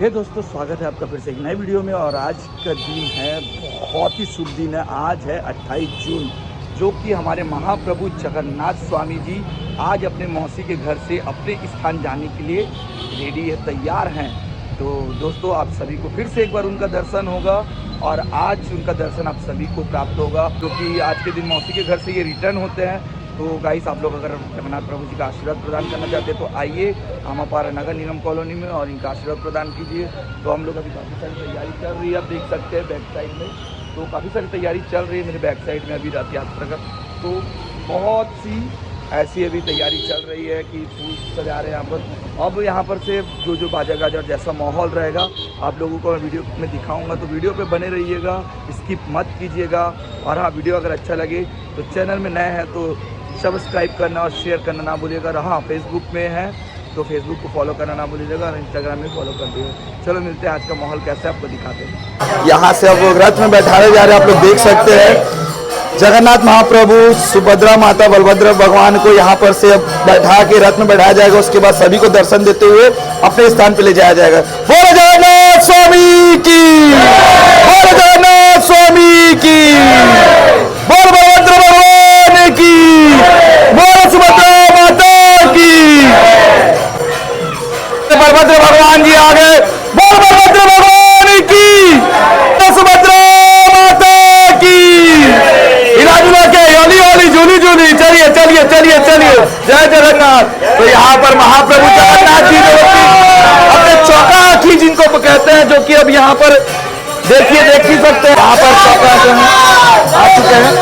दोस्तों, स्वागत है आपका फिर से एक नए वीडियो में। और आज का दिन है बहुत ही शुभ दिन है। आज है 28 जून, जो कि हमारे महाप्रभु जगन्नाथ स्वामी जी आज अपने मौसी के घर से अपने स्थान जाने के लिए रेडी है, तैयार हैं। तो दोस्तों, आप सभी को फिर से एक बार उनका दर्शन होगा और आज उनका दर्शन आप सभी को प्राप्त होगा, क्योंकि आज के दिन मौसी के घर से ये रिटर्न होते हैं। तो गाइस, आप लोग अगर जगन्नाथ प्रभु जी का आशीर्वाद प्रदान करना चाहते हैं तो आइए आमापारा नगर निगम कॉलोनी में और इनका आशीर्वाद प्रदान कीजिए। तो हम लोग अभी काफ़ी सारी तैयारी चल रही है, आप देख सकते हैं बैक साइड में। तो काफ़ी सारी तैयारी चल रही है मेरे बैक साइड में अभी रथ यात्रा का। तो बहुत सी ऐसी अभी तैयारी चल रही है कि फूल सजा रहे हैं यहाँ पर। अब यहाँ पर से जो बाजा गाजा और जैसा माहौल रहेगा आप लोगों को मैं वीडियो में दिखाऊंगा, तो वीडियो पे बने रहिएगा, स्किप मत कीजिएगा। और हाँ, वीडियो अगर अच्छा लगे तो चैनल में नए हैं तो सब्सक्राइब करना और शेयर करना ना भूलिएगा। और हाँ, फेसबुक में है तो फेसबुक को फॉलो करना ना भूलिएगा और इंस्टाग्राम में फॉलो कर दीजिएगा। चलो मिलते हैं, आज का माहौल कैसा है आपको दिखाते हैं। यहाँ से अब रथ में बैठाए जा रहे हैं, आप लोग देख सकते हैं। जगन्नाथ महाप्रभु, सुभद्रा माता, बलभद्र भगवान को यहाँ पर से बैठा के रथ में बैठाया जाएगा। उसके बाद सभी को दर्शन देते हुए अपने स्थान पे ले जाया जाएगा। बोलो जगन्नाथ स्वामी की, बोलो जगन्नाथ स्वामी की, बोलो बलभद्र भगवान की, बोलो सुभद्रा माता की। बलभद्र भगवान जी आ गए, बोलो बलभद्र भगवान की, सुभद्रा माता की। चलिए चलिए चलिए चलिए, जय जगन्नाथ। तो यहाँ पर महाप्रभु जगन्नाथ जी अपने चौका आँखी जिनको कहते हैं, जो कि अब यहाँ पर देखिए देख ही सकते हैं, यहाँ पर चौका आ चुके हैं।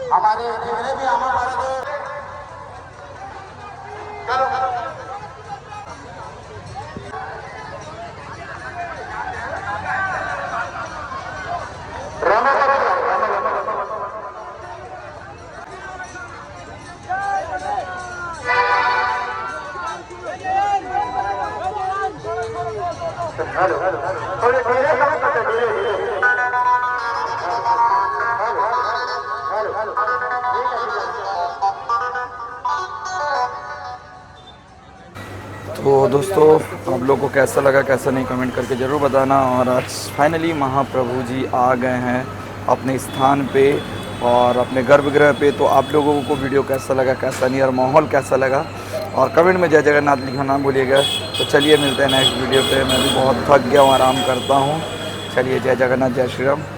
हमारे जितने भी आमा बालक थोड़े धीरे तो दोस्तों आप लोग को कैसा लगा कैसा नहीं कमेंट करके ज़रूर बताना। और आज फाइनली महाप्रभु जी आ गए हैं अपने स्थान पे और अपने गर्भगृह पे। तो आप लोगों को वीडियो कैसा लगा कैसा नहीं और माहौल कैसा लगा और कमेंट में जय जगन्नाथ लिखना ना भूलिएगा। तो चलिए मिलते हैं नेक्स्ट वीडियो पे। मैं भी बहुत थक गया हूँ, आराम करता हूँ। चलिए जय जगन्नाथ, जय श्री राम।